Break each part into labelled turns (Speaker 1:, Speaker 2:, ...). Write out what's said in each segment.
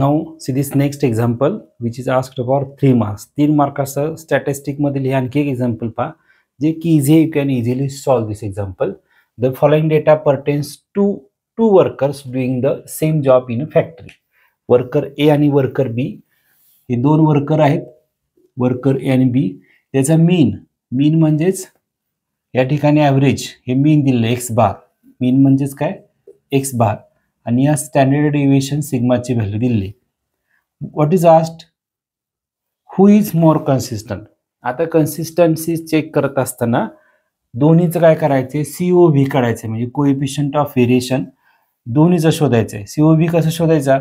Speaker 1: Now see this next example which is asked for 3 marks. 3 मार्काचं statistic मधील हे आणखी एक एक्झाम्पल पहा जे की easy you can easily solve this example. The following data pertains to two workers doing the same job in a factory. Worker A आणि worker बी हे दोन वर्कर आहेत, वर्कर ए आणि बी. त्याचा मीन म्हणजेच या ठिकाणी ॲव्हरेज हे मीन दिलेलं एक्स बार. मीन म्हणजेच काय एक्स बार आणि या स्टँडर्ड डेविएशन सिग्माची व्हॅल्यू दिली. What is asked who is more consistent. आता कन्सिस्टन्सी चेक करत असताना दोन्हीचं काय करायचे COV काढायचे म्हणजे कोएफिशियंट ऑफ व्हेरिएशन दोन्हीचं शोधायचं आहे. COV कसं शोधायचा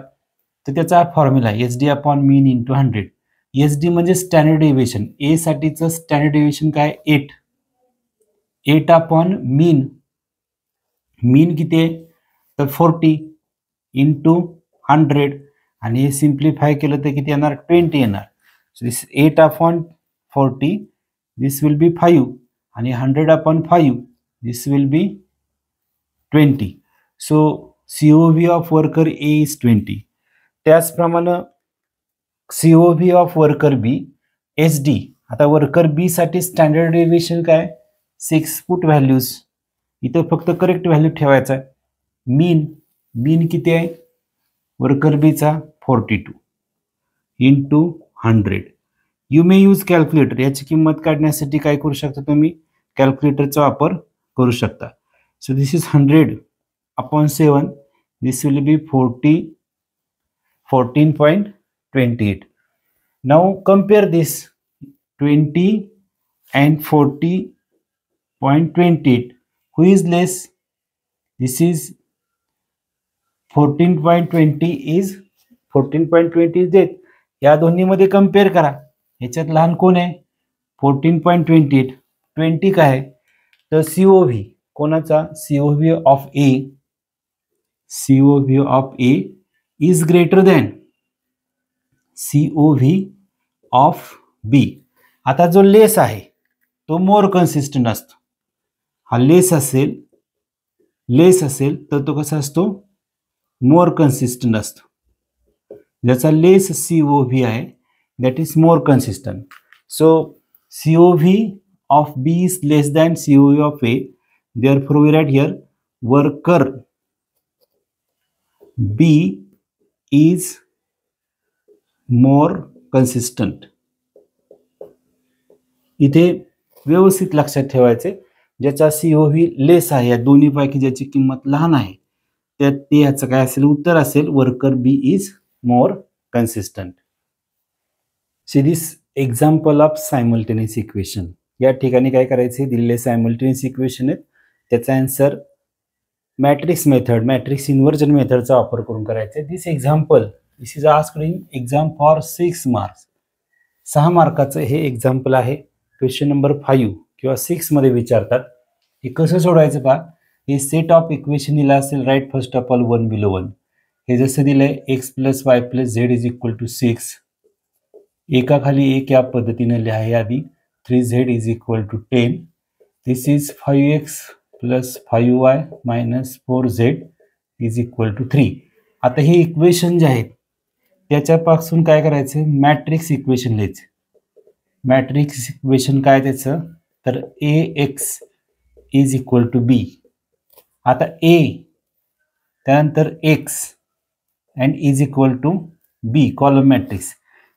Speaker 1: तर त्याचा फॉर्म्युला SD अपॉन मीन इंटू 100. SD म्हणजे स्टँडर्ड डेविएशन. ए साठीचं स्टँडर्ड डेविएशन काय 8 अपॉन मीन किती आहे तर 40 इंटू 100 आणि हे सिम्प्लिफाय केलं तर किती येणार 20 येणार. So this 8 upon 40 this will बी 5 आणि 100 upon 5 this will be 20. So COV of worker A is 20. त्याचप्रमाणे COV of worker bee SD. आता वर्कर बी साठी स्टँडर्ड डेविएशन काय 6 पुट व्हॅल्यूज. इथं फक्त करेक्ट व्हॅल्यू ठेवायचा आहे. मीन किती आहे वर्कर बीचा 42 into 100. You may use calculator. याची किंमत काढण्यासाठी काय करू शकता तुम्ही कॅल्क्युलेटरचा वापर करू शकता. So this is 100 upon 7 this will B 14.28. Now compare this 20 and 40.28. Who is less? This is 14.20 is death. या दोन्ही मध्ये कंपेअर करा. ह्याच्यात लहान कोण आहे 14.28. 20 काय आहे तर COV कोणाचा COV of A is greater than COV of B. आता जो लेस आहे तो मोर कन्सिस्टंट असतो. हा लेस असेल तर तो कसा असतो मोर कन्सिस्टंट असतो. ज्याचा लेस COV आहे that is more consistent. So COV of B is less than COV of A. Therefore we write here worker B is more consistent. इथे व्यवस्थित लक्षात ठेवायचे ज्याचा COV लेस आहे या दोन्ही पैकी ज्याची किंमत लहान आहे त्यात ते याचं काय असेल उत्तर असेल worker bee is more consistent. See this example of simultaneous equation. या ठिकाणी काय करायचे दिलेले सायमल्टेनियस इक्वेशन आहेत त्याचा आन्सर मॅट्रिक्स इन्व्हर्जन मेथडचा वापर करून करायचे. This is asked in exam for 6 marks. 6 मार्काचं हे एक्झाम्पल आहे. क्वेश्चन नंबर 5 किंवा 6 मध्ये विचारतात. हे कसं सोडवायचं पहा. हे सेट ऑफ इक्वेशन दिला असेल right first of all 1 below 1. हे जसं दिलंय x plus y plus z is equal to 6. एकाखाली एक या पद्धतीने लिहा आधी. 3z is equal to 10. This is 5x plus 5y minus 4z is equal to 3. आता हे इक्वेशन जे आहेत त्याच्यापासून काय करायचं मॅट्रिक्स इक्वेशन लिहायचं. मॅट्रिक्स इक्वेशन काय त्याचं तर AX is equal to B. आता A त्यानंतर X and is equal to B column matrix.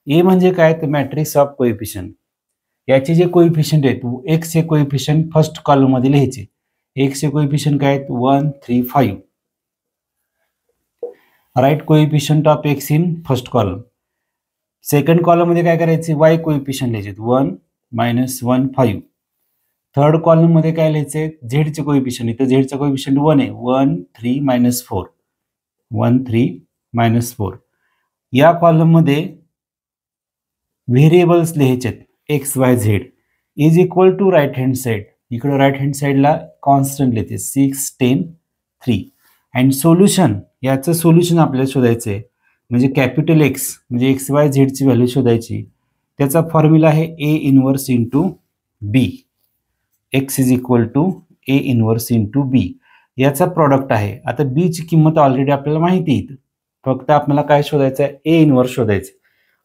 Speaker 1: A म्हणजे काय तर मॅट्रिक्स ऑफ कोएफिशियंट. याचे जे कोएफिशियंट आहेत X चे कोएफिशियंट फर्स्ट कॉलम मध्ये लिहायचे. X चे कोएफिशियंट काय आहेत 1 3 5. Right coefficient of X in first column. Second column मध्ये काय करायचे y कोएफिशियंट लिहायचे 1 मायनस 1 5. थर्ड कॉलम मध्ये काय लिहायचे z चे कोएफिशियंट. इथे z चा कोएफिशियंट 1 आहे 1 3 मायनस 4 1 3 मायनस 4. या कॉलम मध्ये व्हेरिएबल्स लिहायचे x y z is equal to right hand side. इकडे राईट हँड साइडला कॉन्स्टंट लिहायचे 6 10 3. अँड सोल्युशन याचं सोल्युशन आपल्याला शोधायचं आहे म्हणजे कॅपिटल X म्हणजे XYZ ची व्हॅल्यू शोधायची. त्याचा फॉर्म्युला आहे A inverse into B. X is equal to A inverse into B. याचा प्रॉडक्ट आहे. आता B ची किंमत ऑलरेडी आपल्याला माहिती आहे. फक्त आपल्याला काय शोधायचं आहे, ए इनवर्स शोधायचं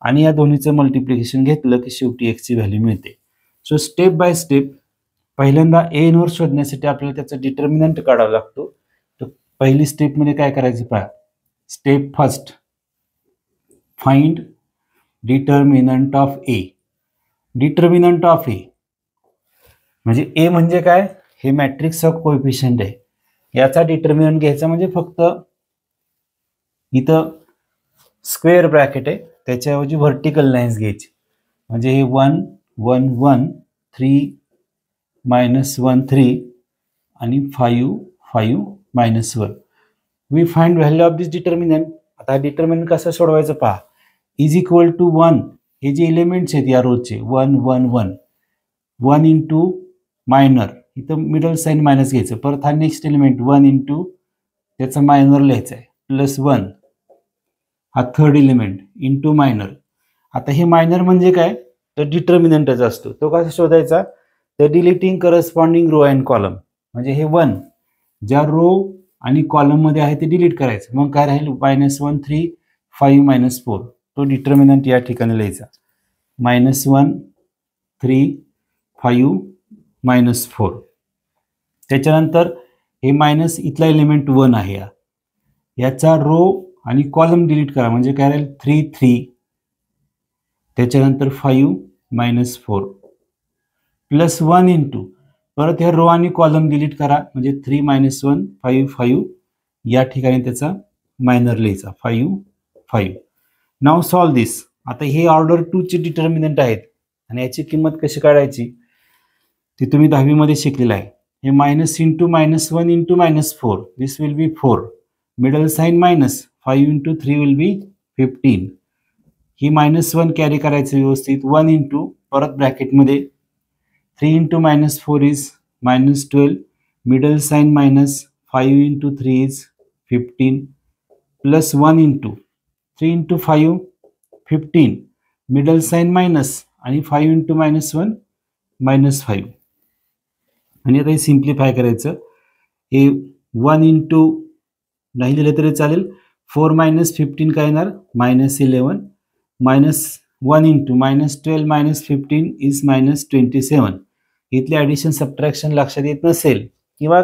Speaker 1: आणि या दोन्हीचं मल्टिप्लिकेशन घेतलं की शेवटी एक्सची व्हॅल्यू मिळते. सो स्टेप बाय स्टेप पहिल्यांदा ए इनवर्स शोधण्यासाठी आपल्याला त्याचा डिटर्मिनंट काढावा लागतो. तर पहिली स्टेपमध्ये काय करायचं पहा. Step first, find determinant of A. Determinant of A म्हणजे ए म्हणजे काय, हे मॅट्रिक्स ऑफ कोएफिशियंट आहे. याचा डिटर्मिनंट घ्यायचा म्हणजे फक्त इथं स्क्वेअर ब्रॅकेट आहे त्याच्याऐवजी व्हर्टिकल लाईन्स घ्यायची. म्हणजे हे 1 1 1 3 -1 3 आणि 5 5 -1. We find value of this determinant. आता डिटर्मिनंट कसं सोडवायचं पहा. इज इक्वल टू 1, हे जे एलिमेंट्स आहेत या रोचे 1 1 1 1 इंटू मायनर, इथं मिडल साइन मायनस घ्यायचं. परत हा नेक्स्ट एलिमेंट 1 इंटू त्याचा मायनर लिहायचा आहे +1, हा थर्ड एलिमेंट इंटू मायनर. आता हे मायनर म्हणजे काय, तर डिटर्मिनंटच असतो. तो कसा शोधायचा, तर deleting corresponding row and column. म्हणजे हे 1 ज्या रो आणि कॉलम मध्ये आहे ते डिलीट करायचं. मग काय राहील -1 3 5 -4. तो डिटर्मिनंट या ठिकाणी लिहायचा -1 3 5 -4. त्याच्यानंतर हे मायनस इथला एलिमेंट 1 आहे, याचा रो आणि कॉलम डिलीट करा. म्हणजे काय राहील 3 3, त्याच्यानंतर 5 -4 +1 इंटू परत हे रो आणि कॉलम डिलीट करा. म्हणजे 3 -1 5 5, या ठिकाणी त्याचा मायनर लिहायचा 5 5. नाव सॉल्व दिस. आता हे ऑर्डर 2 चे डिटर्मिनंट आहेत आणि याची किंमत कशी काढायची ती तुम्ही 10वी मध्ये शिकलेला आहे. हे minus into -1 into -4, this will be 4, middle sign minus 5 into 3 will be 15. ही -1 कॅरी करायचं व्यवस्थित. 1 इंटू परत ब्रॅकेटमध्ये 3 into -4 is -12, middle sign minus 5 into 3 is 15 +1 into 3 into 5 15, middle sign minus आणि 5 इंटू -1 -5. आणि आता हे सिम्प्लिफाय करायचं. हे 1 इंटू नाही लिहिलं तरी चालेल. 4 -15 काय येणार -11, -1 इंटू -12 -15 इज -27. इथले ॲडिशन सबट्रॅक्शन लक्षात येत नसेल किंवा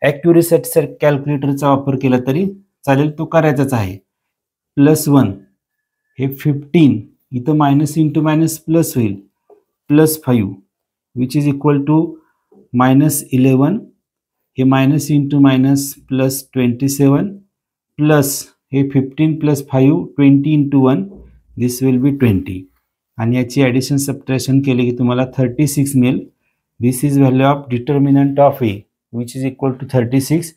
Speaker 1: ॲक्युरेसी कॅल्क्युलेटरचा वापर केला तरी चालेल, तो करायचाच आहे. +1 हे 15, इथं मायनस इंटू मायनस प्लस होईल +5 विच इज इक्वल टू -11. हे मायनस इंटू मायनस +27 प्लस हे 15 + 5 20 इंटू 1, दिस विल बी 20. आणि याची ॲडिशन सबट्रॅक्शन केले की तुम्हाला 36 मिळेल. This is value of determinant of A which is equal to 36,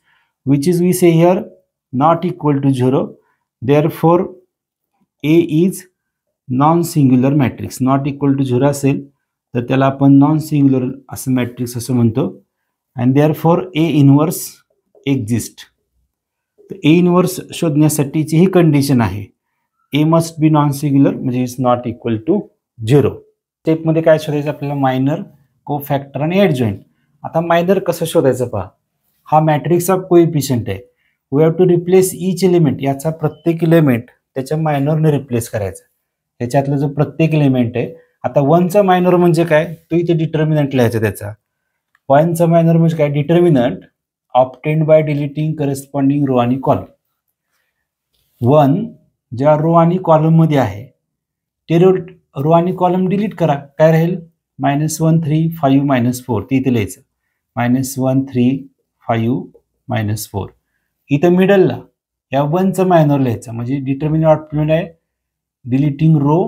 Speaker 1: which is we say here not equal to 0. Therefore A is non singular matrix. Not equal to 0 असेल तर त्याला आपण नॉन सिंग्युलर असं matrix असं म्हणतो. And therefore A inverse exist. तर A inverse शोधण्यासाठीची he condition आहे. ए must be non singular म्हणजे इज नॉट इक्वल टू 0. स्टेपमध्ये काय शोधायचं आपल्याला, मायनर, कोफॅक्टर आणि ॲडजॉइंट. आता मायनर कसं शोधायचं पहा. हा मॅट्रिक्स ऑफ कोएफिशियंट आहे. We have to replace each element. याचा प्रत्येक एलिमेंट त्याच्या मायनरने रिप्लेस करायचा. त्याच्यातला जो प्रत्येक एलिमेंट आहे, आता 1चा मायनर म्हणजे काय, तो इथे डिटर्मिनंट लिहायचा त्याचा. 1चा मायनर म्हणजे काय, determinant obtained by deleting corresponding row आणि कॉलम. 1 ज्या रो आणि कॉलम मध्ये आहे ते रो आणि कॉलम डिलीट करा. काय राहील -1 3 5 -4, ते इथे लिहायचं -1 3 5 -4. इथं मिडलला या 1चा मायनर लिहायचा. म्हणजे डिटर्मिनंट ऑब्टेन्ड आहे डिलीटिंग रो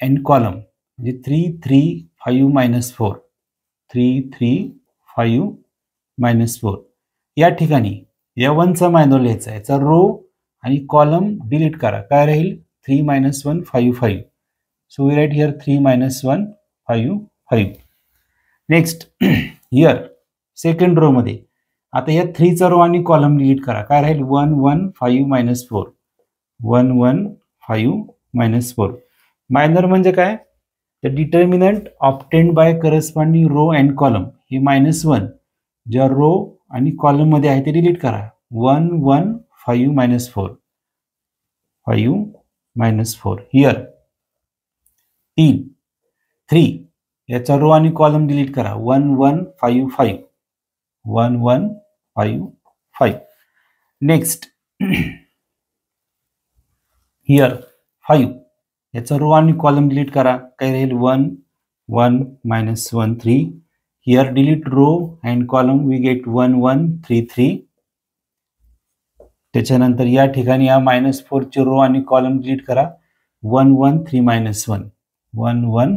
Speaker 1: अँड कॉलम, म्हणजे 3 3 5 -4 3 3 5 -4. या ठिकाणी या 1चा मायनर लिहायचा, याचा रो आणि कॉलम डिलीट करा. काय राहील 3 -1 5 5. So we write here 3 -1 5 5. Next here second row मध्ये आता या 3चा रो आणि कॉलम डिलीट करा. काय राहील 1 1 5 -4 1 1 5 -4. मायनर म्हणजे काय, तर determinant obtained by corresponding row and column. हे -1 ज्या रो आणि कॉलम मध्ये आहे ते डिलीट करा. 1 1 5 -4 5 minus 4. Here 3 याचा रो आणि कॉलम डिलीट करा. 1 1 5 5 1 1 5 5. नेक्स्ट हिअर 5 याचा रो आणि कॉलम डिलीट करा. काय राहील 1 1 minus 1 3. Here delete row and column, we get 1 1 3 3. त्याच्यानंतर या ठिकाणी या -4 ची रो आणि कॉलम डिलीट करा. 1 1 3 minus 1 1 1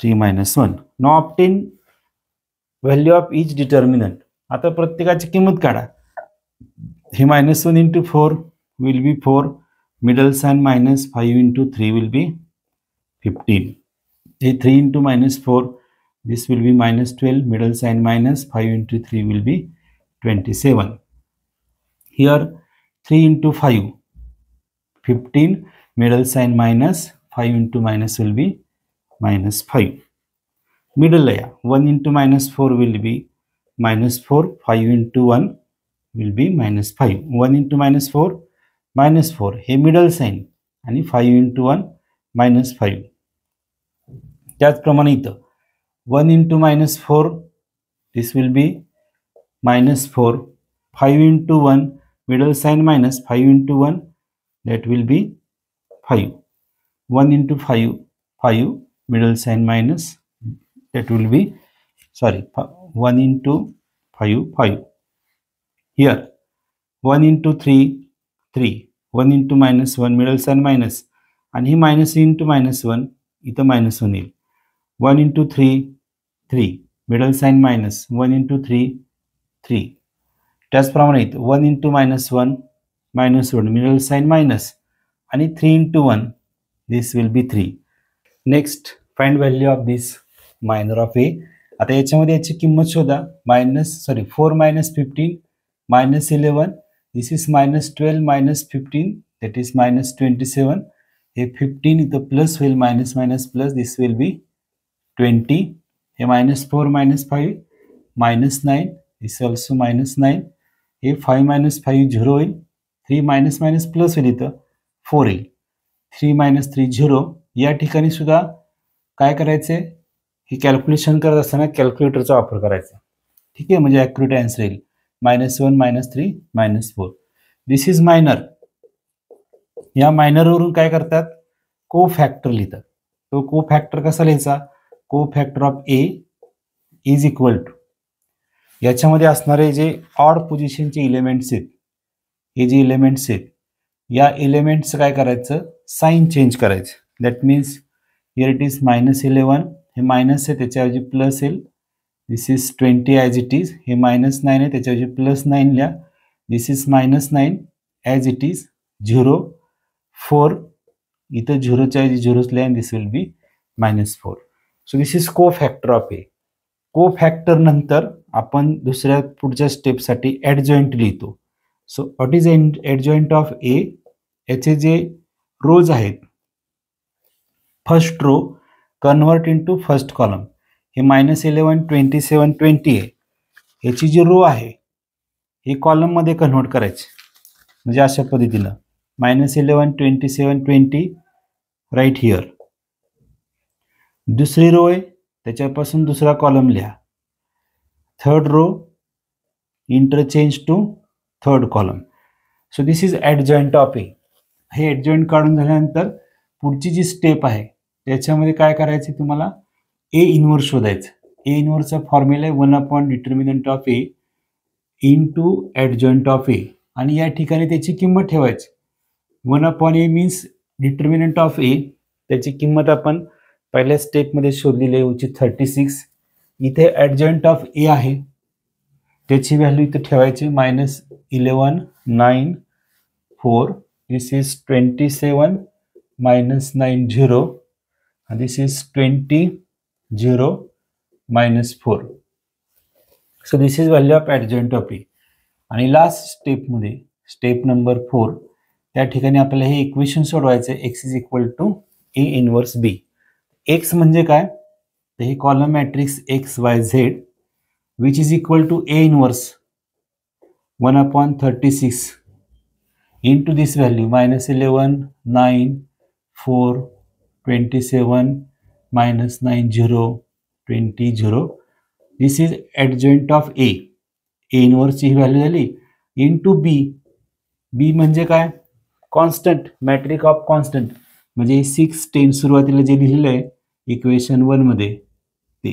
Speaker 1: 3 minus 1. Now obtain value of each determinant. आता प्रत्येकाची किंमत काढा. हे -1 into 4 will be 4. Middle sign -5 into 3 will be 15. हे 3 into -4, this will be -12. Middle sign -5 into 3 will be 27. Here 3 into 5 15. Middle sign -5 into minus will be -5. Middle layer 1 into -4 will be -4. 5 into 1 will be -5. 1 into -4 -4. हे middle sign आणि 5 into 1 -5. त्याचप्रमाणे इथं 1 into -4, this will be -4. 5 into 1, middle sign -5 into 1, that will be 5. 1 into 5 5, middle sign minus, that will be 1 into 5 5. Here 1 into 3 3. 1 into -1, middle sign minus, आणि ही -1 into -1 इथं -1 येईल. 1 into 3 3, middle sign minus. 1 into 3 3. त्याचप्रमाणे 1 into -1 -1, middle sign minus, आणि 3 into 1, this will be 3. Next, find value of this minor of a. आता याच्यामध्ये याची किंमत शोधा. 4 minus 15 minus 11, this is -12 minus 15, that is -27. हे 15 इथं प्लस होईल, minus minus plus, this will be 20. हे -4 -5 -9, दिस ऑल्सो -9. हे 5 - 5 0 होईल. 3 मायनस मायनस प्लस होईल, इथं 4 येईल. 3 - 3 0. या ठिकाणी सुद्धा काय करायचे, हे कॅल्क्युलेशन करत असताना कॅल्क्युलेटरचा वापर करायचा. ठीक आहे, म्हणजे ॲक्युरेट आन्सर येईल. -1 -3 -4. दिस इज मायनर. या मायनरवरून काय करतात, को फॅक्टर लिहितात. तो को फॅक्टर कसा लिहायचा, cofactor of A is equal to, याच्यामध्ये असणारे जे ऑड पोझिशनचे इलेमेंट्स आहेत, हे जे इलेमेंट्स आहेत, या एलिमेंट्सचं काय करायचं, साइन चेंज करायचं. That means here it is -11, हे मायनस आहे त्याच्याऐवजी प्लस येईल. This is 20 as it is. हे -9 आहे त्याच्याऐवजी +9 लिहा. This is -9 as it is. 0 4, इथं 0च्या ऐवजी 0 लिहा. This will be -4. So this is cofactor of A. Cofactor नंतर आपण दुसऱ्या पुढच्या स्टेपसाठी ॲडजॉइंट लिहितो. So what is adjoint of ए, याचे जे रोज आहेत, first row convert into first column. हे -11 27 20 आहे. याची जी रो आहे हे कॉलम मध्ये कन्वर्ट करायचे, म्हणजे अशा पद्धतीनं -11 27 20 राईट हिअर. दुसरी रो आहे त्याच्यापासून दुसरा कॉलम लिहा. Third row interchange to third column. So this is adjoint of A. हे ॲडजॉइंट काढून झाल्यानंतर पुढची जी स्टेप आहे त्याच्यामध्ये काय करायचं, तुम्हाला ए इनवर्स शोधायचं. ए इनवर्सचा फॉर्म्युला आहे 1 determinant of A into adjoint of A, आणि या ठिकाणी त्याची किंमत ठेवायची. 1 A means determinant of A, त्याची किंमत आपण पहिल्या स्टेपमध्ये शोधलेली आहे, उची 36. इथे ॲडजॉइंट ऑफ ए आहे, त्याची व्हॅल्यू इथे ठेवायची -11 9 4. दिस is 27 -9 0, and this is 20 0 -4. so this is value of adjoint of a. आणि लास्ट स्टेपमध्ये स्टेप नंबर 4, त्या ठिकाणी आपल्याला हे इक्वेशन सोडवायचं आहे. x is equal to A inverse B. X म्हणजे काय, तर हे column matrix XYZ which is equal to A inverse 1/36. into this value -11, 9, 4, 27, -9, 0, 20, 0. This is adjoint of A. A इनवर्सची ही व्हॅल्यू झाली इंटू बी. बी म्हणजे काय? कॉन्स्टंट, मॅट्रिक ऑफ कॉन्स्टंट, म्हणजे 6, 10 सुरुवातीला जे लिहिलेलं आहे इक्वेशन 1 मध्ये ते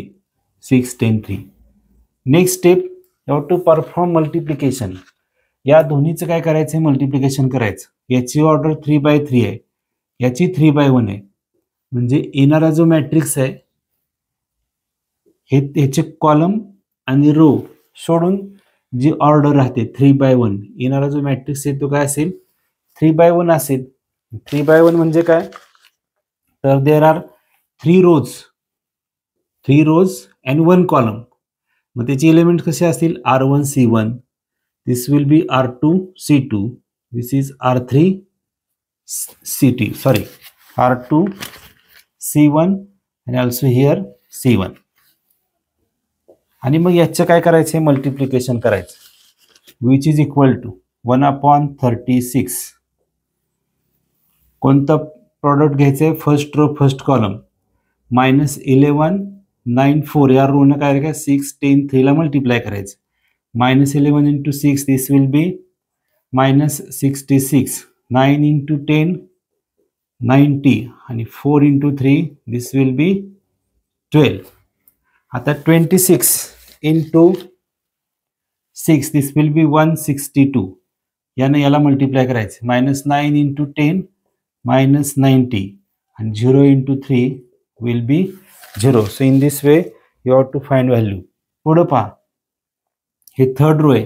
Speaker 1: 6, 10, 3. Next step, you have to perform multiplication. या दोन्हीचं काय करायचं? मल्टिप्लिकेशन करायचं. याची ऑर्डर 3/3 आहे, याची 3/1 आहे. म्हणजे येणारा जो मॅट्रिक्स आहे हे ह्याचे कॉलम आणि रो सोडून जी ऑर्डर राहते 3/1, येणारा जो मॅट्रिक्स आहे तो काय असेल? 3/1 असेल. 3/1 म्हणजे काय? तर there are 3 rows and 1 column. मग त्याचे एलिमेंट कसे असतील? R1 C1, this will be R2 C2, this is R3 C2, sorry, R2 C1 and also here C1. आणि मग याचं काय करायचं? मल्टिप्लिकेशन करायचं, विच इज इक्वल टू 1/36. कोणतं प्रॉडक्ट घ्यायचंय? फर्स्ट रो फर्स्ट कॉलम, -11, 9, 4 या रोनं काय करायचं? 6, 10, 3 ला मल्टिप्लाय करायचं. -11 into 6, this will be -66. 9 into 10, 90. आणि 4 into 3, this will be 12. आता 26 into 6, this will be 162. यानं याला मल्टिप्लाय करायचं. -9 into 10, -90. and 0 into 3 will be 0. So in this way you have to find value. पुढे पहा, हे थर्ड रो आहे,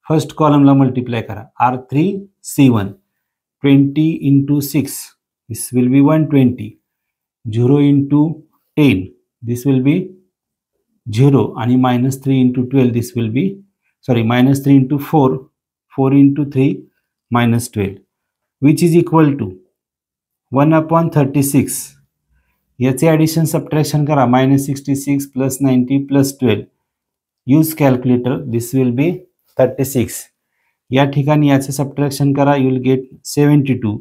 Speaker 1: फर्स्ट कॉलमला मल्टिप्लाय करा. R3 C1, 20 into 6, this will be 120. 0 into 10, this will be 0. आणि -3 into 12, this will be, sorry, -3 into 4, 4 into 3, -12, which is equal to 1/36. याचे addition subtraction करा. -66 + 90 + 12. Use calculator. This will be 36. या ठिकाणी याचे subtraction करा. You will get 72.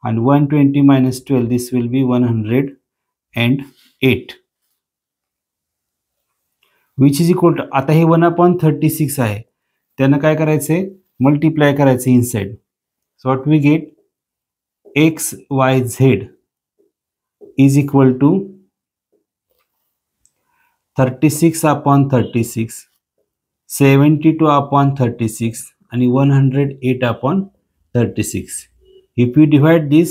Speaker 1: आणि 120 - 12, this will be 108. Which is equal to, आता हे 1/36 आहे, त्यानं काय करायचंय? मल्टिप्लाय करायचं inside. So what we get? XYZ is equal to 36/36, 72/36 आणि 108/36. If you divide this,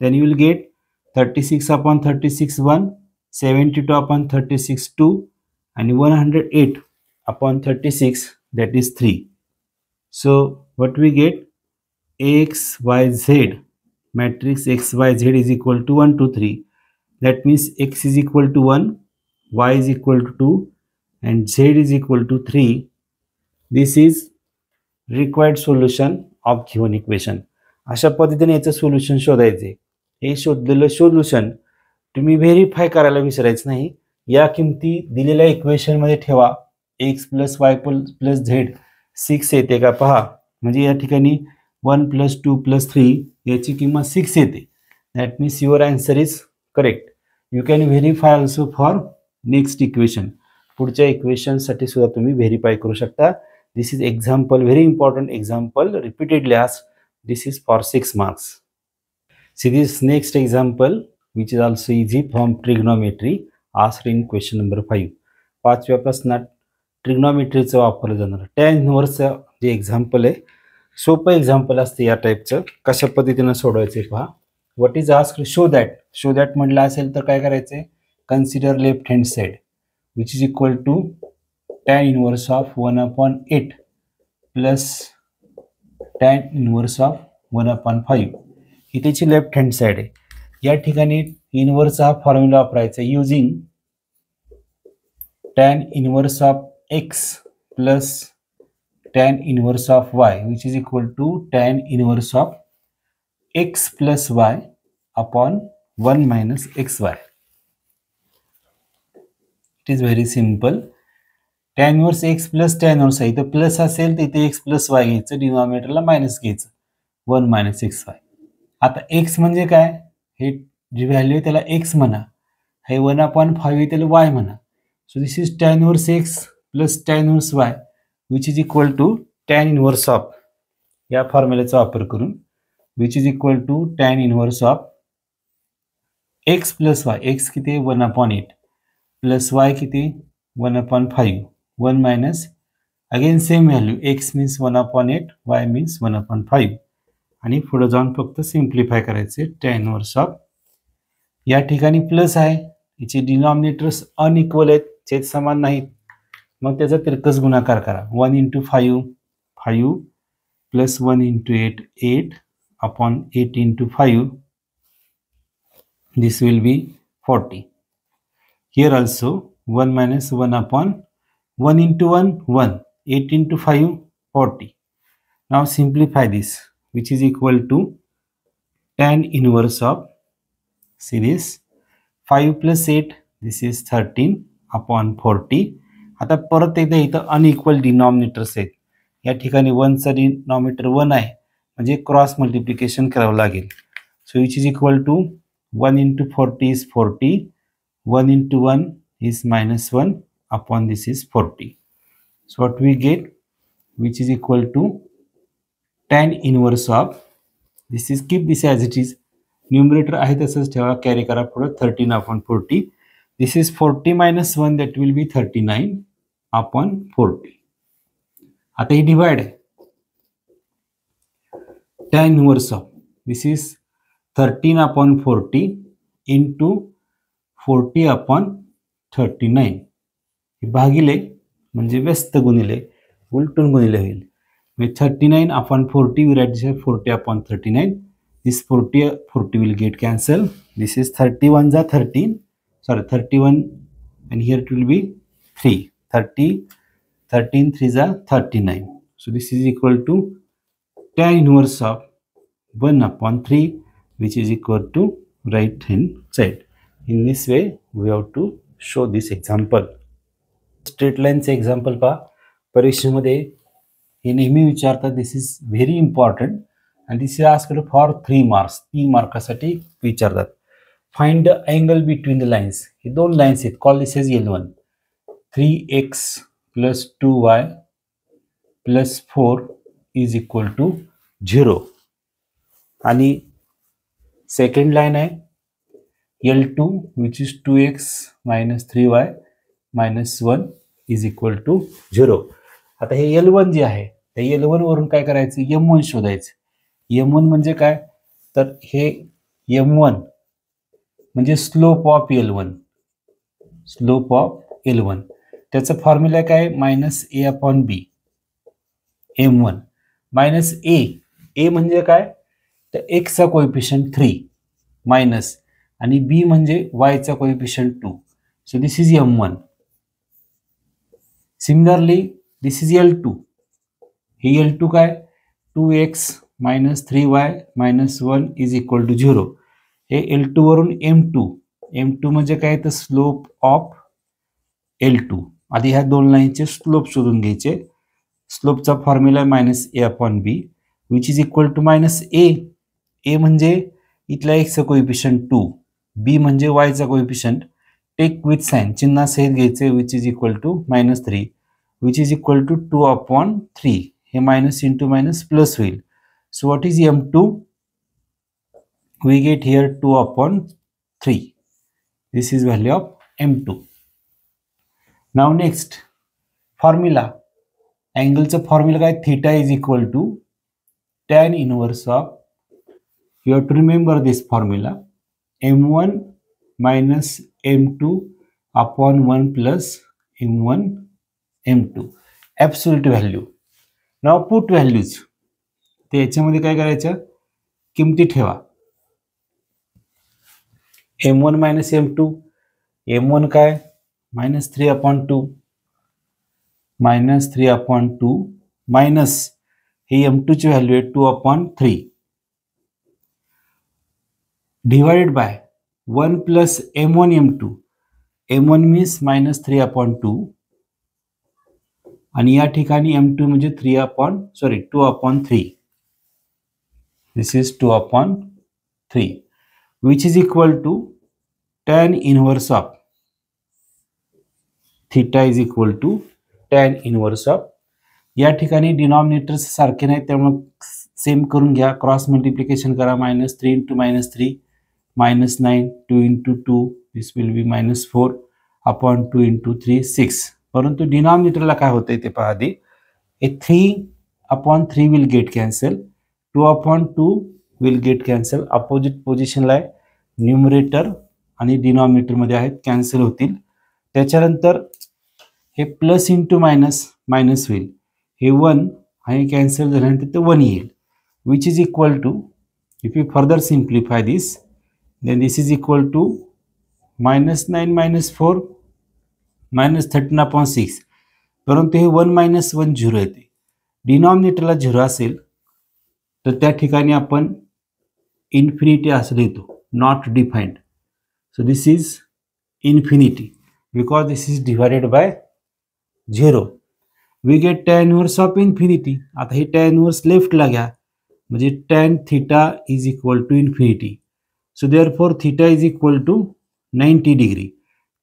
Speaker 1: then you will get 36/36 1, 72/36 2, and 108/36, that is 3. So what we get? XYZ, matrix XYZ is equal to 1, 2, 3. That means X is equal to 1, Y is equal to 2, and Z is equal to 3. This is required solution of given equation. अशा पद्धतीने याचं solution शोधायचे. हे शोधलेलं solution तुम्ही verify करायला विसरायचं नाही. या किमती दिलेल्या इक्वेशन मध्ये ठेवा. X + Y + Z 6 येते का पहा. म्हणजे या ठिकाणी 1 + 2 + 3 याची किंमत 6 येते. That means your answer is correct. You can verify also for next equation. पुढच्या इक्वेशनसाठी सुद्धा तुम्ही व्हेरीफाय करू शकता. This is example, very important example, repeatedly asked. This is for 6 marks. See this next example which is also easy from trigonometry, asked in question number 5. 5व्या प्रश्नात ट्रिग्नोमेट्रीचं वापरलं जाणार टॅन इनव्हर्सचं जे एक्झाम्पल आहे, सोपं एक्झाम्पल असते या टाईपचं. कशा पद्धतीनं सोडवायचे पहा. What is asked? Show that म्हटलं असेल तर काय करायचंय? Consider left hand side which is equal to tan inverse of 1/8 plus tan inverse of 1/5. ही त्याची लेफ्ट हँड साइड आहे. या ठिकाणी इनव्हर्स हा फॉर्म्युला वापरायचा using tan inverse of x plus tan inverse of y, which is equal to tan inverse of x plus y upon 1 minus xy. It is very simple. tan inverse x plus tan inverse, इथे plus असेल तर इथे x plus y घ्यायचं, डिनॉमिनेटरला minus घ्यायचं. 1 minus x Y. आता x म्हणजे काय, हे जी व्हॅल्यू आहे त्याला एक्स म्हणा, हे 1/5 आहे त्याला वाय म्हणा. So this is tan inverse x plus tan inverse y which is equal to tan inverse of, या फॉर्म्युलाचा वापर करून, which is equal to tan inverse of x plus y. X किती, 1/8 प्लस वाय किती, 1/5. 1 minus again same value, x means 1/8, y means 1/5. आणि पुढे जाऊन फक्त सिम्प्लिफाय करायचे. tan इनव्हर्स ऑफ, या ठिकाणी प्लस आहे, याचे डिनॉमिनेटर्स अनइक्वल आहेत, छेद समान नाहीत, मग त्याचा तिरकस गुणाकार करा. 1 × 5 5 plus 1 × 8 8 upon 8 × 5, this will be 40. Here also 1 minus 1 upon 1 into 1 1, 8 into 5 40. Now simplify this, which is equal to tan inverse of series 5 plus 8, this is 13 upon 40. आता परत एकदा इथं अनइक्वल डिनॉमिनेटर्स आहेत, या ठिकाणी 1 चा डिनॉमिनेटर 1 आहे, म्हणजे क्रॉस मल्टिप्लिकेशन करावं लागेल. So which is equal to 1 into 40 is 40, 1 into 1 is -1 upon this is 40. So what we get, which is equal to tan inverse of, this is, keep this as it is, numerator आहे तसंच ठेवा, carry करा पुढे, 13 upon 40. This is 40 minus 1, that will be 39 upon 40. आता ही divide आहे. tan inverse of, this is 13 upon 40 into 40 upon 39. भागिले म्हणजे व्यस्त गुणिले, उलटून गुणिले होईल. 39 upon 40, we write this 40 upon 39. This 40 will get cancelled. This is 31 जा 13, sorry 31, and here it will be 3. 13 3 जा 39. So this is equal to tan inverse of 1 upon 3, which is equal to right hand side. In this way we have to show this example. Straight लाईनचे example पहा. परीक्षेमध्ये हे नेहमी विचारतात. दिस is very important आणि this is asked for 3 marks. 3 मार्कासाठी विचारतात. Find the angle between the lines. हे दोन लाईन्स आहेत, call this is L1. 3x plus 2y प्लस 4 इज इक्वल टू 0. आणि सेकंड लाईन आहे L2 which is 2x minus 3y minus 1 is equal to 0. आता हे L1 जे आहे, त्या L1 वरून काय करायचं, M1 शोधायचं. M1 म्हणजे काय, तर हे M1 म्हणजे slope of L1. Slope of L1 त्याचा फॉर्म्युला काय, -a upon b. M1 minus a म्हणजे काय, तर x चा कोएफिशियंट 3 मायनस आणि b म्हणजे y चा coefficient 2. So this is M1. Similarly this is L2. हे L2 काय, 2x minus 3y minus 1 is equal to 0. हे L2 वरून M2 म्हणजे काय, तर स्लोप ऑफ L2. आधी ह्या दोन लाईनचे स्लोप शोधून घ्यायचे. स्लोपचा formula -a upon b which is equal to -a म्हणजे इथला x चा कोएफिशियंट 2, b म्हणजे y चा कोएफिशियंट, टेक विथ साइन, चिन्हासहित घ्यायचे, which is equal to -3 which is equal to 2 upon 3. हे मायनस इंटू मायनस प्लस होईल. So what is M2, we get here 2 upon 3. This is value of M2. Now next formula, अँगलचा formula काय, theta is equal to tan inverse of, you have to remember this formula, M1 minus M2 upon 1 plus M1 M2 absolute value. Now put values, ते याच्यामध्ये काय करायचं, किमती ठेवा. M1 minus M2, M1 काय -3 upon 2 -3 upon 2 minus हे M2 ची value आहे 2 upon 3 divided by 1 plus M1 M2. M1 means -3 upon 2 आणि या ठिकाणी M2 म्हणजे 2 upon 3. This is 2/3, which is equal to tan inverse of theta is equal to tan inverse of. या ठिकाणी denominators सारखे नाहीत, त्यामुळे सेम करून घ्या. क्रॉस मल्टिप्लिकेशन करा. -3 × -3 -9, 2 × 2 दिस विल बी -4 अपॉन 2 × 3 6. परंतु डिनॉमिनेटरला काय होतंय ते पहा आधी. हे 3/3 will get cancel, 2/2 will get cancel. Opposite पोझिशनला आहे, न्यूमरेटर आणि डिनॉमिनेटर मध्ये आहेत, कॅन्सल होतील. त्याच्यानंतर हे प्लस इंटू मायनस मायनस होईल. हे 1 आणि कॅन्सल झाल्यानंतर ते 1 येईल, which is equal to, if you further simplify this, then this is equal to -9 - 4 -13/6. परंतु हे 1 - 1 0 येते. डिनॉमिनेटरला 0 असेल तर त्या ठिकाणी आपण इन्फिनिटी असं लिहितो, not defined. So this is infinity because this is divided by 0. We get tan inverse of infinity. आता हे tan इनवर्स लेफ्टला घ्या, म्हणजे tan theta is equal to infinity. So therefore theta is equal to 90 degree.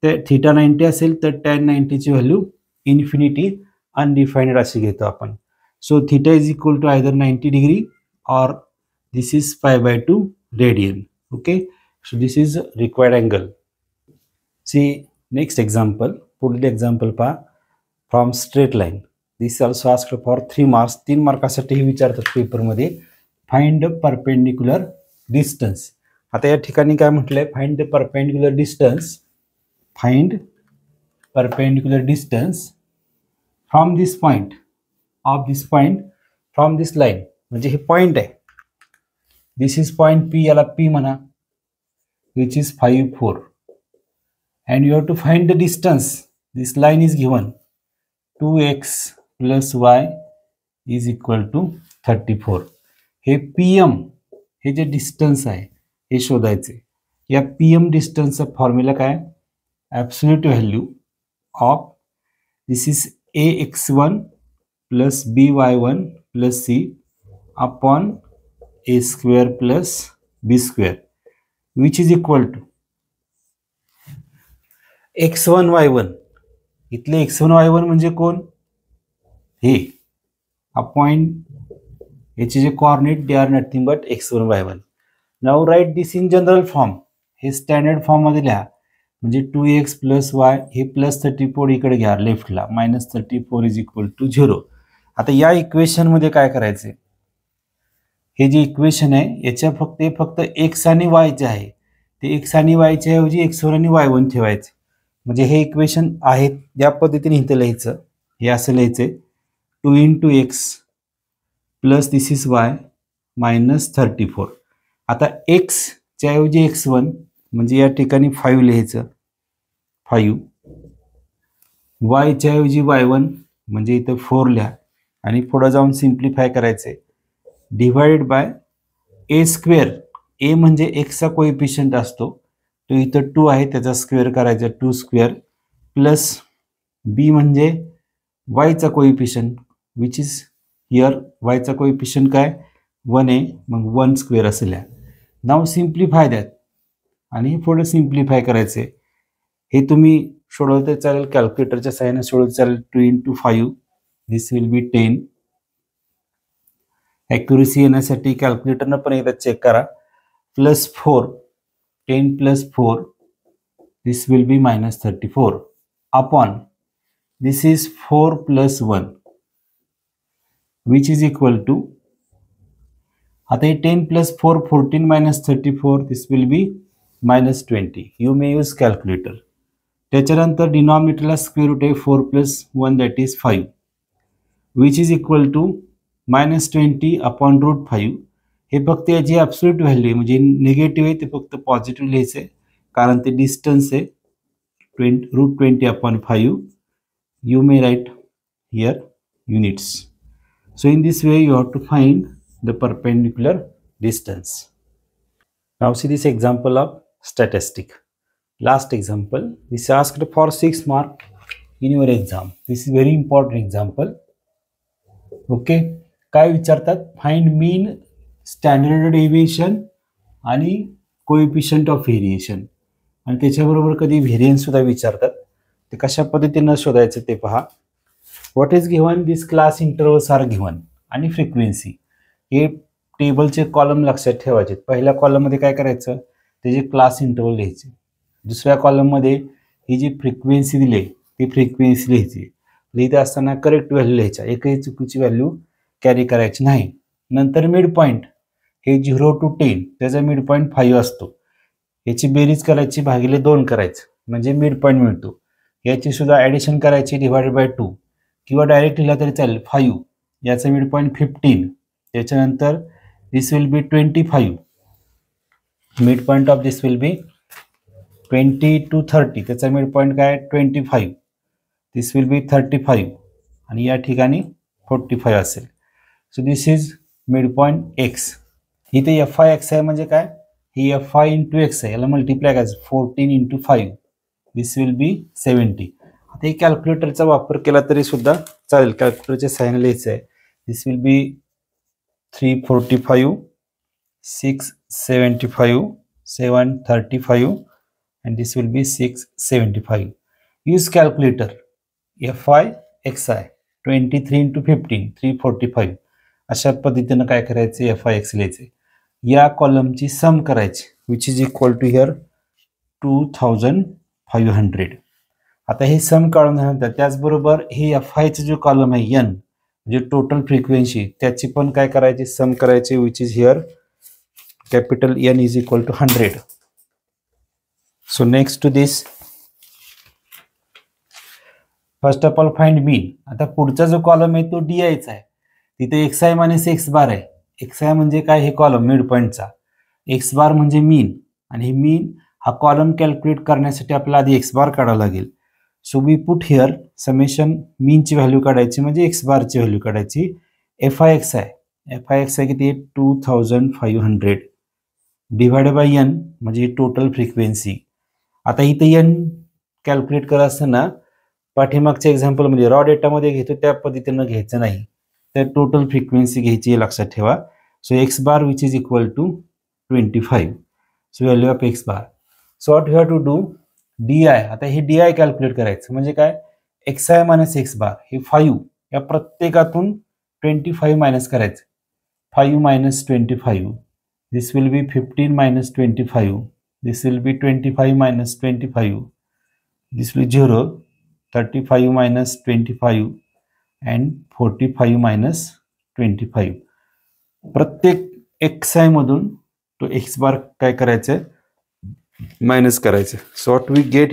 Speaker 1: तर theta 90 असेल तर tan 90 ची value infinity undefined अशी घेतो आपण. So theta is equal to either 90 degree or this is π/2 radian. Okay, so this is required angle. See next example, पुढील example पहा. From straight line, this also asked for 3 marks. 3 मार्कासाठी विचारतात पेपरमध्ये. Find perpendicular distance. आता या ठिकाणी काय म्हटलंय, find the perpendicular distance. Find perpendicular distance from this point, of this point, from this line. म्हणजे हे पॉइंट आहे, दिस इज पॉइंट पी, याला पी म्हणा, which is 5 4. And you have to find the distance. This line is given 2x + y is equal to 34. हे PM, हे जे distance आहे हे शोधायचे. या PM डिस्टन्सचा फॉर्म्युला काय, absolute value of this is ax1 + by1 + c upon a² + b², which is equal to x1 y1. इथले x1 y1 म्हणजे कोण, हे पॉइंट, याचे जे coordinate they are nothing but x1 y1. Now write this in general form. हे standard form मध्ये लिहा, म्हणजे 2x + y, हे +34 इकडे घ्या लेफ्टला, -34 इज इक्वल टू 0. आता या इक्वेशन मध्ये काय करायचे, हे जे इक्वेशन आहे याच्या फक्त x आणि y चे आहे, ते x आणि y च्या ऐवजी x1 आणि y1 ठेवायचे. म्हणजे हे इक्वेशन आहे या पद्धतीने इथे लिहायचं. हे असं लिहायचे 2 × x + दिस इज y -34. आता x च्या ऐवजी x1, म्हणजे या ठिकाणी 5 लिहायचं, 5. y च्या ऐवजी y1, म्हणजे इथं 4 लिहा आणि पुढे जाऊन सिम्प्लिफाय करायचे. Divided by a². a म्हणजे x चा कोएफिशियंट असतो, तो इथं 2 आहे, त्याचा स्क्वेअर करायचा, 2² प्लस b म्हणजे y चा coefficient, which is here y चा कोएफिशियंट काय 1 आहे, मग 1² असं लिहा. नाव सिम्प्लिफाय दॅट आणि पुढे सिम्प्लिफाय करायचे. हे तुम्ही सोडवते चालेल, कॅल्क्युलेटरच्या सहाय्याने सोडवते चालेल. 2 × 5 दिस विल बी 10. ॲक्युरेसी येण्यासाठी कॅल्क्युलेटरनं पण एकदा चेक करा. +4, 10 + 4 this will be -34 upon this is 4 + 1 which is equal to, आता 10 + 4 14 - 34 this will be -20. you may use calculator. त्याच्यानंतर डिनॉमिनेटरला स्क्वेअर रूट आहे 4 + 1 that is 5 which is equal to -20 upon √5. हे फक्त याची ॲब्सोल्यूट व्हॅल्यू आहे, म्हणजे निगेटिव्ह आहे ते फक्त पॉझिटिव्ह लिहायचं आहे, कारण ते डिस्टन्स आहे. √20 upon 5. You may write here units. So in this way you have to find the perpendicular distance. Now see this example of statistic. Last example. This is asked for 6 marks in your exam. This is very important example. Okay. काय विचारतात, find मीन standard deviation आणि coefficient of variation, आणि त्याच्याबरोबर कधी variance सुद्धा विचारतात. ते कशा पद्धतीनं शोधायचं ते पहा. What is given, this class intervals are given आणि फ्रिक्वेन्सी. हे टेबलचे कॉलम लक्षात ठेवायचे. पहिल्या कॉलममध्ये काय करायचं, त्याचे क्लास इंटरवल लिहायचे. दुसऱ्या कॉलममध्ये ही जी फ्रिक्वेन्सी दिली ती फ्रिक्वेन्सी लिहायची. लिहित असताना करेक्ट व्हॅल्यू लिहायच्या, एकही चुकीची व्हॅल्यू कॅरी करायची नाही. नंतर मिड पॉईंट, हे 0 to 10, त्याचा मिड पॉईंट 5 असतो. याची बेरीज करायची, भागिले 2 करायचं म्हणजे मिड पॉईंट मिळतो. याची सुद्धा ॲडिशन करायची, डिवायडेड बाय 2, किंवा डायरेक्ट लिहिला तरी चालेल 5. याचा मिड पॉईंट 15. त्याच्यानंतर this will be 25. Mid point of this will be 20 to 30. त्याचा मिड पॉईंट काय 25. दिस विल बी 35 आणि या ठिकाणी 45 असेल. So this is mid point x. इथे एफ आय एक्स आहे म्हणजे काय, ही एफ आय इंटू एक्स आहे, याला मल्टिप्लाय करायचं 14 into 5. दिस विल बी 70. आता कॅल्क्युलेटरचा वापर केला तरी सुद्धा चालेल, कॅल्क्युलेटरच्या साहाय्याने लिहायचं आहे. दिस will B 345, 675, 735 and this will be 675. Use calculator. Fi xi 23 into 15 345. अशा पद्धतीनं काय करायचे, Fi x लिहायचे. या कॉलमची सम करायची, which is equal to here 2500. आता हे सम काढून झाल्यानंतर त्याचबरोबर हे Fi चा जो कॉलम आहे n, म्हणजे टोटल फ्रिक्वेन्सी, त्याची पण काय करायची, सम करायची, which is here capital N is equal to 100. So next to this, first of all find mean. आता पुढचा जो कॉलम आहे तो di चा आहे. तिथे xi मायनस x बार आहे. xi म्हणजे काय, हे कॉलम मिड पॉईंटचा. x बार म्हणजे मीन, आणि हे मीन हा कॉलम कॅल्क्युलेट करण्यासाठी आपल्याला आधी x बार काढावा लागेल. So we put here summation मीनची व्हॅल्यू काढायची म्हणजे x बारची व्हॅल्यू काढायची. Fi xi किती आहे 2500 डिवाइडेड बाय n म्हणजे टोटल फ्रिक्वेन्सी. आता इथे n कॅल्क्युलेट करत असताना पाठीमागच्या एक्झाम्पलमध्ये रॉ डेटामध्ये घेतो त्या पद्धतीनं घ्यायचं नाही, तर टोटल फ्रिक्वेन्सी घ्यायची हे लक्षात ठेवा. So x bar which is equal to 25. So value of x bar. So what you have to do, D I. आता हे डी आय कॅल्क्युलेट करायचं म्हणजे काय, x I minus x bar हे 5, या प्रत्येकातून 25 मायनस करायचं. 5 minus 25, this will be 15 minus 25, this will be 25 minus 25, this will be 0, 35 minus 25 and 45 minus 25. प्रत्येक xi मधून तो x बार काय करायचं, मायनस करायचं. So what we get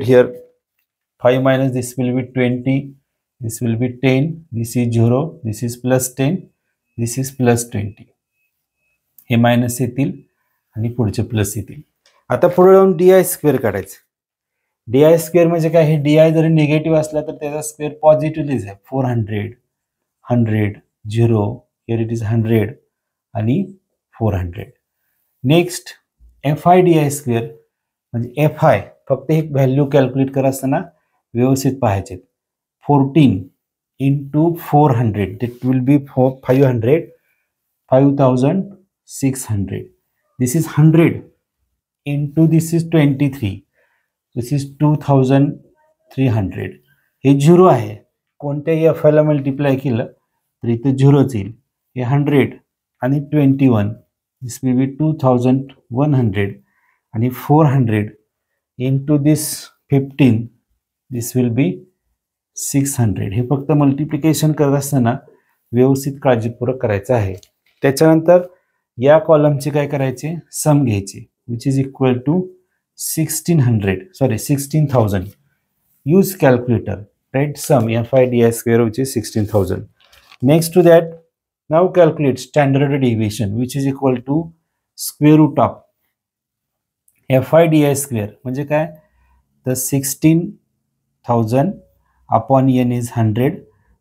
Speaker 1: here 5 minus this will be 20, this will be 10, this is 0, this is plus 10, this is plus 20. हे minus येतील आणि पुढचे प्लस येतील. आता पुढे जाऊन डी आय स्क्वेअर काढायचं. डी आय स्क्वेअर म्हणजे काय, हे डी आय जरी निगेटिव्ह असला तर त्याचा स्क्वेअर पॉझिटिव्ह लिहायचा आहे. 400, 100, 0, हिअर इट इज 100 आणि 400. Next F I D I square म्हणजे एफ आय, फक्त एक व्हॅल्यू कॅल्क्युलेट करत असताना व्यवस्थित पाहायचे. 14 into 400 that will be 500, 5600. This is 100 into this is 23, this is 2300. हे 0 आहे, कोणत्याही एफ आयला मल्टिप्लाय केलं तर इथे 0च येईल. हे 100 आणि 21, दिस विल बी 2100 आणि 400 into this 15, दिस विल बी 600. हे फक्त मल्टिप्लिकेशन करत असताना व्यवस्थित काळजीपूर्वक करायचं आहे. त्याच्यानंतर या कॉलमचे काय करायचे, सम घ्यायचे, which is equal to 16,000. Use calculator, write sum F I D I square which is 16,000. Next to that now calculate standard deviation which is equal to square root of F I D I square म्हणजे काय, तर 16,000 upon N is 100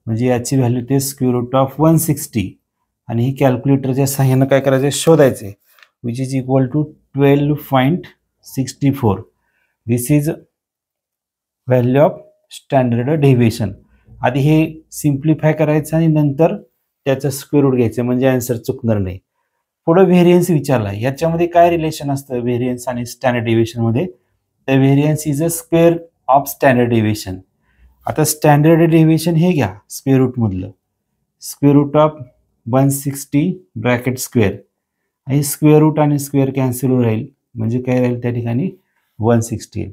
Speaker 1: म्हणजे याची value ते square root of 160. आणि ही कॅल्क्युलेटरच्या सहाय्यानं काय करायचे, शोधायचे, which is equal to 12.64. This is value of standard deviation. आधी हे सिम्प्लिफाय करायचं आणि नंतर त्याचं स्क्वेअर रूट घ्यायचं म्हणजे आन्सर चुकणार नाही. पुढे व्हेरियन्स विचारला, याच्यामध्ये काय रिलेशन असतं व्हेरियन्स आणि स्टँडर्ड डेव्हिएशन मध्ये? तर variance is a square of standard deviation. आता स्टँडर्ड डेव्हिएशन हे घ्या स्क्वेअर रूट मधलं, square root of 160 bracket square, आणि स्क्वेअर रूट आणि स्क्वेअर कॅन्सल राहील म्हणजे काय राहील त्या ठिकाणी 160.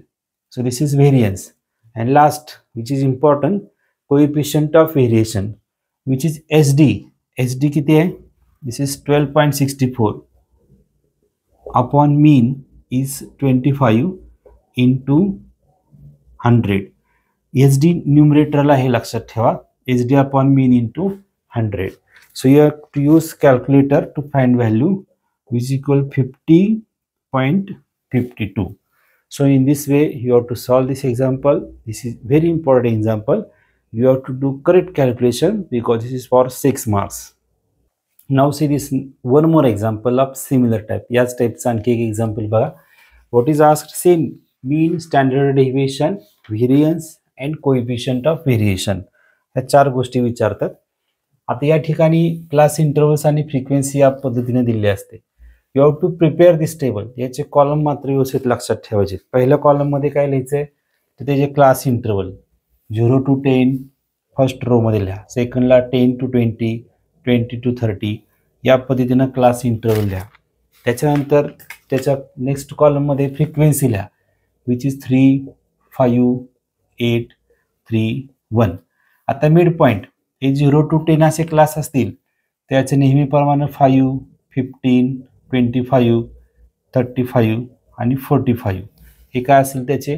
Speaker 1: So this is variance. And last which is important, coefficient of variation which is SD. SD किती आहे? This is 12.64 upon mean is 25 into 100. SD न्यूमरेटरला हे लक्षात ठेवा, SD upon mean into 100. So you have to use calculator to find value which is equal 50.52. So in this way you have to solve this example. This is very important example. You have to do correct calculation because this is for 6 marks. Now see this one more example of similar type. याच टाइपचा आणखी एक example बघा. What is asked? Same mean, standard deviation, variance and coefficient of variation. या चार गोष्टी विचारतात. आता या ठिकाणी क्लास इंटरवल्स आणि फ्रिक्वेन्सी या पद्धतीने दिले असते. You have to prepare this table. याचे कॉलम मात्र व्यवस्थित लक्षात ठेवायचे. पहिल्या कॉलम मध्ये काय लिहायचंय तर त्याचे class interval 0 to 10 first row मध्ये लिहा, सेकंडला 10 to 20, 20 to 30 या पद्धतीनं क्लास इंटरवल लिहा. त्याच्यानंतर त्याच्या नेक्स्ट कॉलम मध्ये फ्रिक्वेन्सी लिहा विच इज 3, 5, 8, 3, 1. आता मिड पॉइंट हे 0 to 10 असे क्लास असतील त्याचे नेहमीप्रमाणे 5, 15, 25, 35 आणि 45 हे काय असेल त्याचे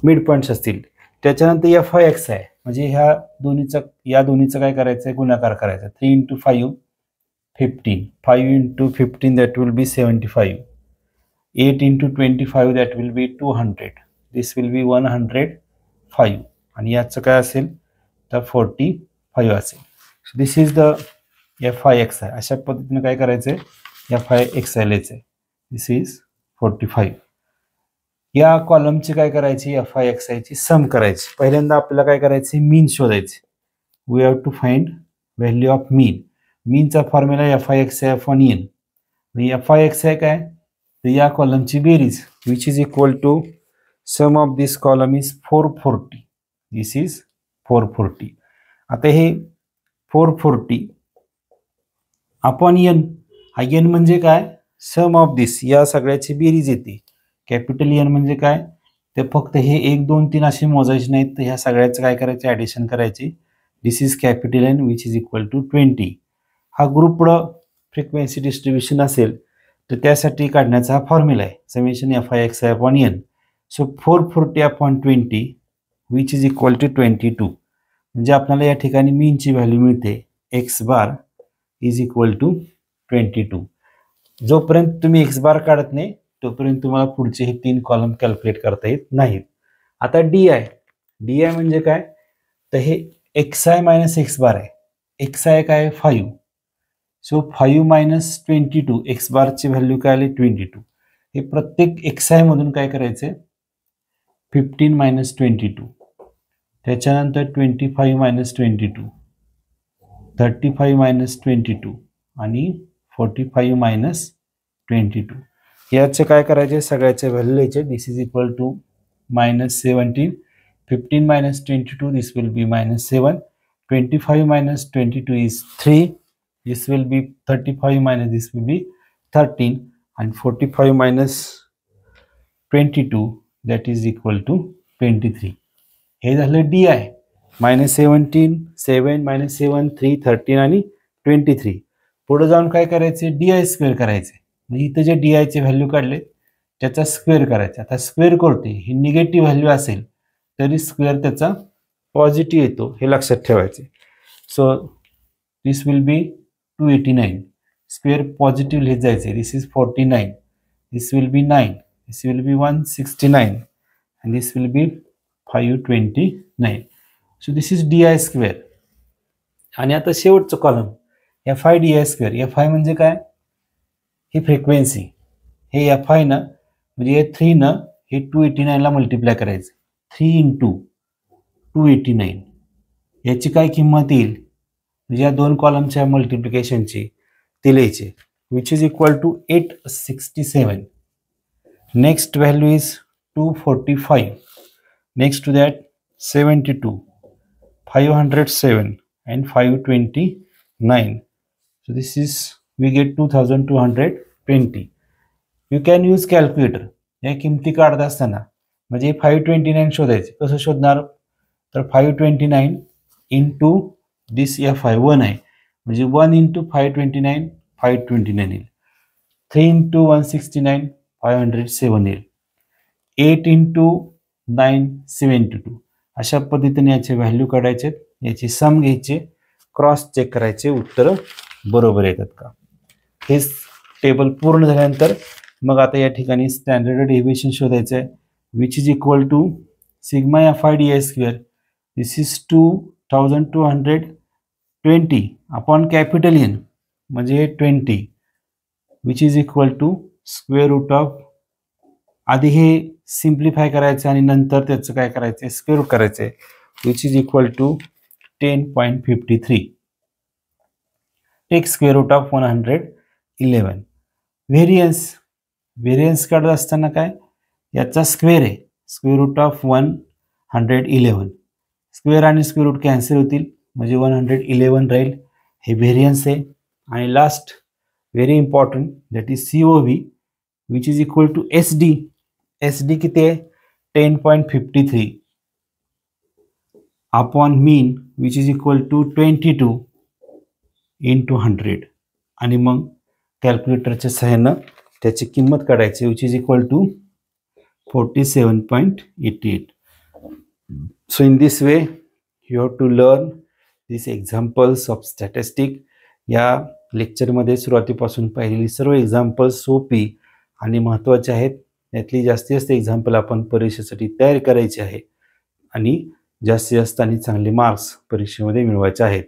Speaker 1: मिड पॉइंट्स असतील. त्याच्यानंतर FIX आहे म्हणजे या दोन्हीचा काय करायचं आहे गुणाकार करायचा. 3 into 5 15, 5 into 15 that will be 75, 8 into 25 that will be 200, this will be 105 आणि याचं काय असेल तर 45 असेल. So this is the FIX आहे. अशा पद्धतीने काय करायचंय FIX लिहायचंय. दिस इज 45. या कॉलमची काय करायची FIX ची सम करायची. पहिल्यांदा आपल्याला काय करायचे मीन शोधायचे. We have to find value of mean. मीनचा formula FIX upon N. FIX आहे काय तर या कॉलमची बेरीज which is equal to sum of this column is 440. This is 440. आता हे 440 अपॉन N, हा N म्हणजे काय सम ऑफ दिस या सगळ्याची बेरीज येते. कॅपिटल N म्हणजे काय ते फक्त हे 1, 2, 3 असे मोजायचे नाहीत तर ह्या सगळ्याचं काय करायचे ॲडिशन करायची. This is capital N which is equal to 20. हा ग्रुप फ्रिक्वेन्सी डिस्ट्रीब्युशन असेल तर त्यासाठी काढण्याचा हा फॉर्म्युला आहे summation FIX upon N. So 440 upon 20 which is equal to 22. म्हणजे आपल्याला या ठिकाणी मीनची व्हॅल्यू मिळते x bar is equal to 22. जोपर्यंत तुम्ही x बार काढत नाही तोपर्यंत तुम्हाला पुढचे हे 3 कॉलम कॅल्क्युलेट करता येत नाहीत. आता DI म्हणजे काय तर हे xi मायनस x बार आहे. xi काय 5. सो 5 मायनस 22 x बारची व्हॅल्यू काय आली 22. हे प्रत्येक xi मधून काय करायचे 15 मायनस 22, त्याच्यानंतर 25 मायनस 22, 35 मायनस 22 आणि 45 मायनस 22. याचे काय करायचे सगळ्याचे व्हॅल्यू लिहायचे. This is equal to minus 17, 15 minus 22 this will be minus 7, 25 minus 22 is 3, this will be 35 minus this will be 13 and 45 minus 22 that is equal to 23. हे झालं DI. मायनस 17, 7 मायनस 7, 3, 13 आणि 23. पुढे जाऊन काय करायचे DI स्क्वेअर करायचे. इथं जे DI चे व्हॅल्यू काढले त्याचा स्क्वेअर करायचा. आता स्क्वेअर करते ही निगेटिव्ह व्हॅल्यू असेल तरी स्क्वेअर त्याचा पॉझिटिव्ह येतो हे लक्षात ठेवायचे. So this will be 289. Square positive लिहित जायचे. This is 49, this will be 9, this will be 169 and this will be 529. so this is DI square. आणि आता शेवटचं column FI DI square. FI म्हणजे काय ही फ्रिक्वेन्सी, हे FI ना म्हणजे हे 3 ना हे 289 ला मल्टिप्लाय करायचं. 3 into 289 याची काय किंमत येईल म्हणजे या दोन कॉलमच्या मल्टिप्लिकेशनची ते लिहायचे, which is equal to 867. Next value is 245. Next to that 72, 507 and 529. So this is we get 2220. You can use calculator. या किमती काढत असताना म्हणजे 529 शोधायचे. कसं शोधणार? तर 529 इंटू दिस F1 आहे म्हणजे 1 इंटू 529 529 येईल. 3 इंटू 169 507 येईल. 8 इंटू 9 72. अशा पद्धतीने याचे व्हॅल्यू काढायचे, याची सम घ्यायचे, क्रॉस चेक करायचे उत्तर बरोबर येतात का. हे टेबल पूर्ण झाल्यानंतर मग आता या ठिकाणी स्टँडर्ड डेव्हिएशन शोधायचं आहे, which is equal to sigma FIDI square. This is 2220 upon capital N म्हणजे 20, which is equal to square root of, आधी हे सिम्प्लिफाय करायचं आणि नंतर त्याचं काय करायचं, स्क्वेअर रूट करायचं आहे, which is equal to 10.53. Take square root of 111. Variance काढत असताना काय, याचा स्क्वेअर आहे, स्क्वेअर रूट ऑफ 111. स्क्वेअर आणि स्क्वेअर रूट कॅन्सल होतील म्हणजे 111 राहील, हे व्हेरियन्स आहे. आणि last very important that is COV which is equal to SD. SD किती आहे 10.53 upon mean which is equal to 22 into 100. आणि मग कॅल्क्युलेटरच्या सहाय्यानं त्याची किंमत काढायची, which is equal to 47.88. So in this way you have to learn these examples of statistics. या लेक्चरमध्ये सुरुवातीपासून पाहिलेली सर्व एक्झाम्पल्स सोपी आणि महत्त्वाचे आहेत. यातली जास्तीत जास्त एक्झाम्पल आपण परीक्षेसाठी तयार करायचे आहे आणि जास्तीत जास्त आणि चांगले मार्क्स परीक्षेमध्ये मिळवायचे आहेत.